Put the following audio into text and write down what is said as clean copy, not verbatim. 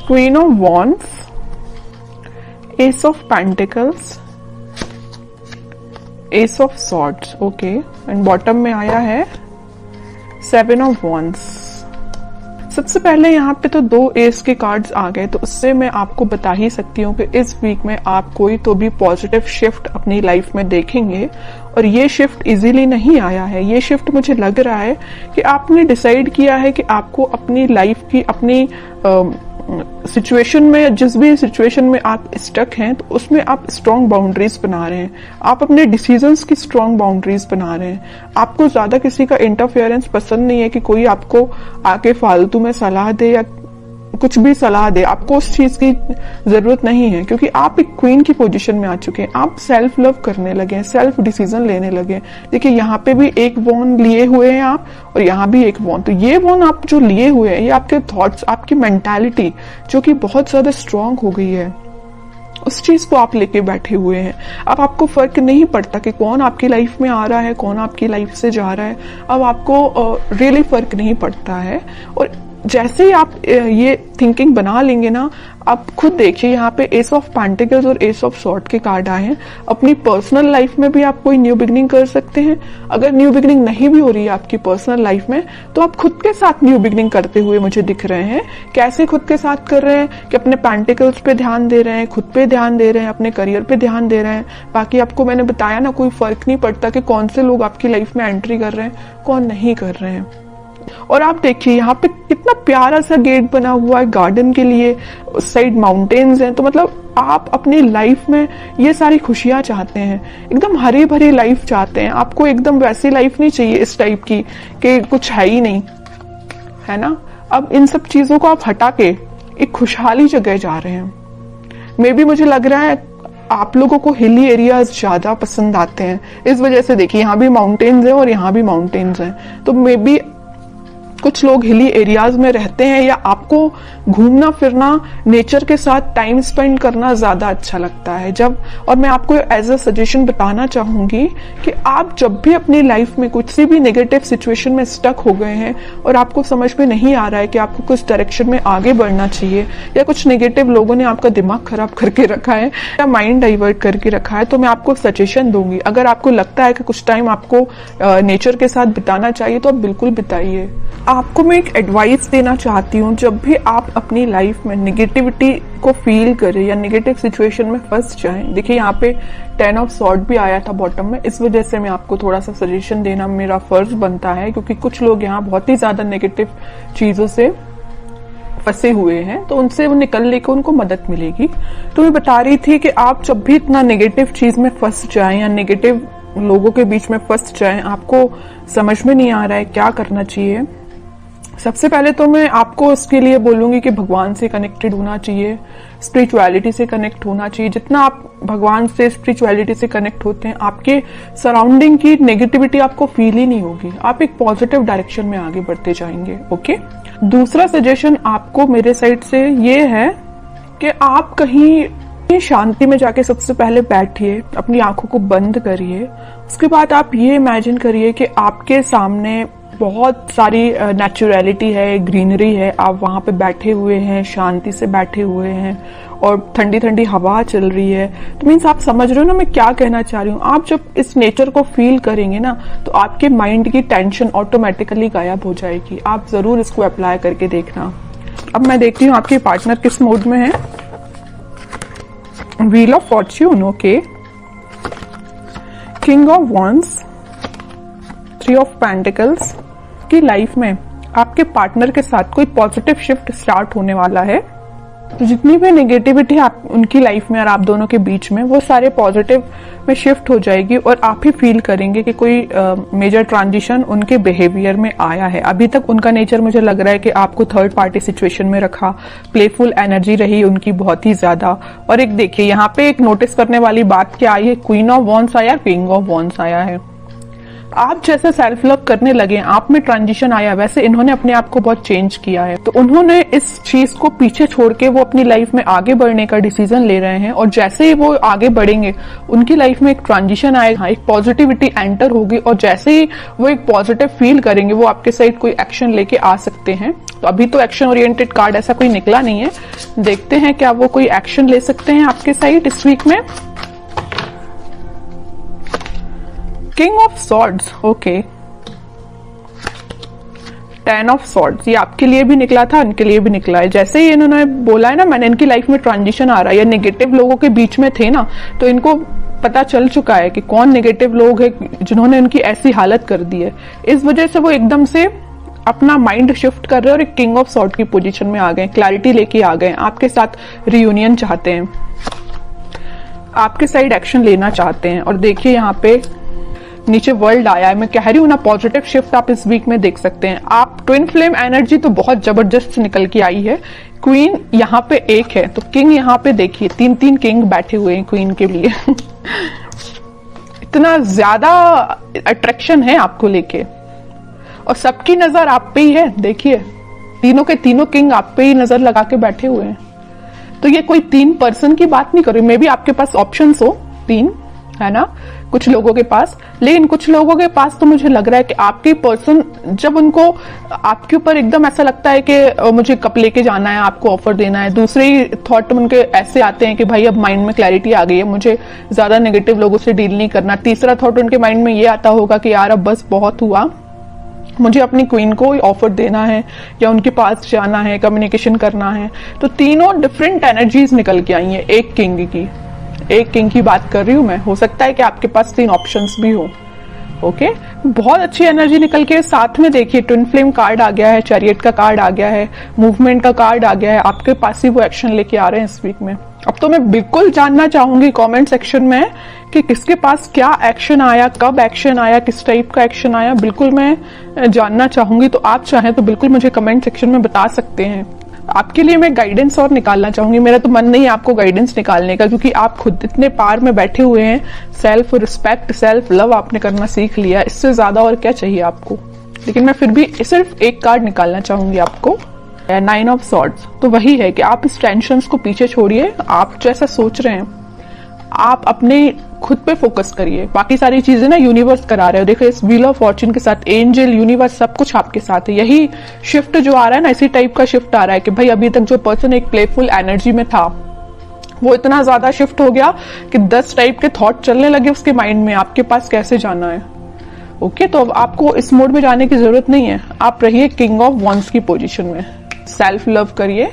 Queen of wands, S of pentacles, S of swords, okay, and bottom में आया है 7 of wands. सबसे पहले यहाँ पे तो 2 एस के कार्ड्स आ गए, तो उससे मैं आपको बता ही सकती हूँ कि इस वीक में आप कोई तो भी पॉजिटिव शिफ्ट अपनी लाइफ में देखेंगे। और ये शिफ्ट इजीली नहीं आया है, ये शिफ्ट मुझे लग रहा है कि आपने डिसाइड किया है कि आपको अपनी लाइफ की, अपनी सिचुएशन में, जिस भी सिचुएशन में आप स्टक हैं, तो उसमें आप स्ट्रॉन्ग बाउंड्रीज बना रहे हैं, आप अपने डिसीजंस की स्ट्रॉन्ग बाउंड्रीज बना रहे हैं। आपको ज्यादा किसी का इंटरफेरेंस पसंद नहीं है कि कोई आपको आके फालतू में सलाह दे या कुछ भी सलाह दे, आपको उस चीज की जरूरत नहीं है, क्योंकि आप एक क्वीन की पोजीशन में आ चुके हैं। आप सेल्फ लव करने लगे हैं, सेल्फ डिसीजन लेने लगे हैं। देखिए यहाँ पे भी एक वॉन्ड लिए हुए हैं आप, और यहाँ भी एक वॉन्ड। तो ये वॉन्ड आप जो लिए हुए हैं, ये आपके थॉट्स, आपकी मेंटालिटी जो कि बहुत ज्यादा स्ट्रांग हो गई है, उस चीज को आप लेके बैठे हुए हैं। अब आपको फर्क नहीं पड़ता कि कौन आपकी लाइफ में आ रहा है, कौन आपकी लाइफ से जा रहा है। अब आपको रियली फर्क नहीं पड़ता है। और जैसे ही आप ये थिंकिंग बना लेंगे ना, आप खुद देखिए यहाँ पे एस ऑफ पेंटिकल्स और एस ऑफ सॉर्ड के कार्ड आए हैं। अपनी पर्सनल लाइफ में भी आप कोई न्यू बिगनिंग कर सकते हैं। अगर न्यू बिगनिंग नहीं भी हो रही है आपकी पर्सनल लाइफ में, तो आप खुद के साथ न्यू बिगनिंग करते हुए मुझे दिख रहे हैं। कैसे खुद के साथ कर रहे हैं कि अपने पेंटिकल्स पे ध्यान दे रहे हैं, खुद पे ध्यान दे रहे हैं, अपने करियर पे ध्यान दे रहे हैं। बाकी आपको मैंने बताया ना, कोई फर्क नहीं पड़ता कि कौन से लोग आपकी लाइफ में एंट्री कर रहे हैं, कौन नहीं कर रहे हैं। और आप देखिए यहाँ पे कितना प्यारा सा गेट बना हुआ है गार्डन के लिए, उस साइड माउंटेन्स हैं। तो मतलब आप अपनी लाइफ में ये सारी खुशियां चाहते हैं, एकदम हरी भरी लाइफ चाहते हैं। आपको एकदम वैसी लाइफ नहीं चाहिए इस टाइप की कि कुछ है ही नहीं, है ना। अब इन सब चीजों को आप हटा के एक खुशहाली जगह जा रहे हैं। मे बी मुझे लग रहा है आप लोगों को हिली एरियाज ज्यादा पसंद आते हैं, इस वजह से देखिए यहाँ भी माउंटेन्स हैं और यहाँ भी माउंटेन्स हैं। तो मे बी कुछ लोग हिली एरियाज में रहते हैं, या आपको घूमना फिरना, नेचर के साथ टाइम स्पेंड करना ज्यादा अच्छा लगता है जब। और मैं आपको एज अ सजेशन बताना चाहूंगी कि आप जब भी अपनी लाइफ में कुछ सी भी नेगेटिव सिचुएशन में स्टक हो गए हैं और आपको समझ में नहीं आ रहा है कि आपको कुछ डायरेक्शन में आगे बढ़ना चाहिए, या कुछ नेगेटिव लोगों ने आपका दिमाग खराब करके रखा है या माइंड डाइवर्ट करके रखा है, तो मैं आपको सजेशन दूंगी। अगर आपको लगता है कि कुछ टाइम आपको नेचर के साथ बिताना चाहिए, तो आप बिल्कुल बिताइए। आपको मैं एक एडवाइस देना चाहती हूँ, जब भी आप अपनी लाइफ में नेगेटिविटी को फील करें या नेगेटिव सिचुएशन में फंस जाएं, देखिए यहाँ पे 10 ऑफ सॉर्ड भी आया था बॉटम में, इस वजह से मैं आपको थोड़ा सा सजेशन देना मेरा फर्ज बनता है, क्योंकि कुछ लोग यहाँ बहुत ही ज्यादा नेगेटिव चीजों से फंसे हुए हैं, तो उनसे वो निकलने को उनको मदद मिलेगी। तो मैं बता रही थी कि आप जब भी इतना नेगेटिव चीज में फंस जाएं या नेगेटिव लोगों के बीच में फंस जाएं, आपको समझ में नहीं आ रहा है क्या करना चाहिए, सबसे पहले तो मैं आपको इसके लिए बोलूंगी कि भगवान से कनेक्टेड होना चाहिए, स्पिरिचुअलिटी से कनेक्ट होना चाहिए। जितना आप भगवान से, स्पिरिचुअलिटी से कनेक्ट होते हैं, आपके सराउंडिंग की नेगेटिविटी आपको फील ही नहीं होगी, आप एक पॉजिटिव डायरेक्शन में आगे बढ़ते जाएंगे। ओके। दूसरा सजेशन आपको मेरे साइड से ये है कि आप कहीं शांति में जाके सबसे पहले बैठिए, अपनी आंखों को बंद करिए। उसके बाद आप ये इमेजिन करिए कि आपके सामने बहुत सारी नेचुरलिटी है, ग्रीनरी है, आप वहां पे बैठे हुए हैं, शांति से बैठे हुए हैं और ठंडी ठंडी हवा चल रही है। तो मीन्स आप समझ रहे हो ना मैं क्या कहना चाह रही हूँ। आप जब इस नेचर को फील करेंगे ना, तो आपके माइंड की टेंशन ऑटोमेटिकली गायब हो जाएगी। आप जरूर इसको अप्लाई करके देखना। अब मैं देखती हूँ आपके पार्टनर किस मूड में है। Wheel of Fortune, okay, king of wands, 3 of pentacles. की लाइफ में आपके पार्टनर के साथ कोई पॉजिटिव शिफ्ट स्टार्ट होने वाला है। तो जितनी भी नेगेटिविटी आप उनकी लाइफ में और आप दोनों के बीच में, वो सारे पॉजिटिव में शिफ्ट हो जाएगी और आप ही फील करेंगे कि कोई मेजर ट्रांजिशन उनके बिहेवियर में आया है। अभी तक उनका नेचर मुझे लग रहा है कि आपको थर्ड पार्टी सिचुएशन में रखा, प्लेफुल एनर्जी रही उनकी बहुत ही ज्यादा। और एक देखिए यहाँ पे एक नोटिस करने वाली बात क्या आई है, क्वीन ऑफ वॉन्ड्स आया, किंग ऑफ वॉन्ड्स आया है। आप जैसे सेल्फ लव करने लगे, आप में ट्रांजिशन आया, वैसे इन्होंने अपने आप को बहुत चेंज किया है। तो उन्होंने इस चीज को पीछे छोड़ के वो अपनी लाइफ में आगे बढ़ने का डिसीजन ले रहे हैं, और जैसे ही वो आगे बढ़ेंगे उनकी लाइफ में एक ट्रांजिशन आएगा, एक पॉजिटिविटी एंटर होगी, और जैसे ही वो एक पॉजिटिव फील करेंगे वो आपके साइड कोई एक्शन लेके आ सकते हैं। तो अभी तो एक्शन ओरिएंटेड कार्ड ऐसा कोई निकला नहीं है, देखते हैं क्या वो कोई एक्शन ले सकते हैं आपके साइड इस वीक में। King of swords, okay, 10 of swords, ये आपके लिए भी निकला था, इनके लिए भी निकला है। जैसे ही इन्होंने बोला है ना, मैंने इनकी लाइफ में ट्रांजिशन आ रहा है, या नेगेटिव लोगों के बीच में थे ना, तो इनको पता चल चुका है कि कौन नेगेटिव लोग है जिन्होंने इनकी ऐसी हालत कर दी है। इस वजह से वो एकदम से अपना माइंड शिफ्ट कर रहे हैं और एक किंग ऑफ सॉर्ड की पोजीशन में आ गए, क्लैरिटी लेके आ गए, आपके साथ रियूनियन चाहते हैं, आपके साइड एक्शन लेना चाहते हैं। और देखिए यहाँ पे नीचे वर्ल्ड आया है, मैं कह रही हूँ ना, पॉजिटिव शिफ्ट आप इस वीक में देख सकते हैं। आप ट्विन फ्लेम एनर्जी तो बहुत जबरदस्त निकल के आई है। क्वीन यहाँ पे एक है, तो किंग यहाँ पे देखिए 3-3 किंग बैठे हुए हैं क्वीन के लिए इतना ज्यादा अट्रैक्शन है आपको लेके, और सबकी नजर आप पे ही है। देखिए तीनों के तीनों किंग आप पे ही नजर लगा के बैठे हुए हैं। तो ये कोई 3 पर्सन की बात नहीं कर रही, मे बी आपके पास ऑप्शंस हो 3, है ना, कुछ लोगों के पास, लेकिन कुछ लोगों के पास तो मुझे लग रहा है कि आपके पर्सन जब उनको आपके ऊपर एकदम ऐसा लगता है कि मुझे कप लेके जाना है, आपको ऑफर देना है, दूसरे ही थॉट उनके ऐसे आते हैं कि भाई अब माइंड में क्लैरिटी आ गई है, मुझे ज्यादा नेगेटिव लोगों से डील नहीं करना। तीसरा थॉट उनके माइंड में ये आता होगा कि यार अब बस बहुत हुआ, मुझे अपनी क्वीन को ऑफर देना है या उनके पास जाना है, कम्युनिकेशन करना है। तो तीनों डिफरेंट एनर्जीज निकल के आई हैं एक किंग की बात कर रही हूं मैं। हो सकता है कि आपके पास 3 ऑप्शंस भी हो। ओके, बहुत अच्छी एनर्जी निकल के साथ में देखिए ट्विन फ्लेम कार्ड आ गया है, चैरियट का कार्ड आ गया है, मूवमेंट का कार्ड आ गया है, आपके पास ही वो एक्शन लेके आ रहे हैं इस वीक में। अब तो मैं बिल्कुल जानना चाहूंगी कमेंट सेक्शन में कि किसके पास क्या एक्शन आया, कब एक्शन आया, किस टाइप का एक्शन आया, बिल्कुल मैं जानना चाहूंगी। तो आप चाहें तो बिल्कुल मुझे कमेंट सेक्शन में बता सकते हैं। आपके लिए मैं गाइडेंस और निकालना चाहूंगी, मेरा तो मन नहीं है आपको गाइडेंस निकालने का, क्योंकि आप खुद इतने पार में बैठे हुए हैं। सेल्फ रिस्पेक्ट, सेल्फ लव आपने करना सीख लिया, इससे ज्यादा और क्या चाहिए आपको। लेकिन मैं फिर भी सिर्फ एक कार्ड निकालना चाहूंगी आपको, 9 ऑफ सॉर्ड्स। तो वही है कि आप इस टेंशन को पीछे छोड़िए, आप जैसा सोच रहे हैं आप अपने खुद पे फोकस करिए, बाकी सारी चीजें ना यूनिवर्स करा रहे हो। देखो इस व्हील ऑफ फॉर्च्यून के साथ एंजल, यूनिवर्स, सब कुछ आपके साथ है। यही शिफ्ट जो आ रहा है ना, इसी टाइप का शिफ्ट आ रहा है कि भाई अभी तक जो पर्सन एक प्लेफुल एनर्जी में था वो इतना ज्यादा शिफ्ट हो गया कि 10 टाइप के थॉट चलने लगे उसके माइंड में, आपके पास कैसे जाना है। ओके, तो अब आपको इस मोड में जाने की जरूरत नहीं है, आप रहिए किंग ऑफ वॉन्ड्स की पोजीशन में। सेल्फ लव करिए,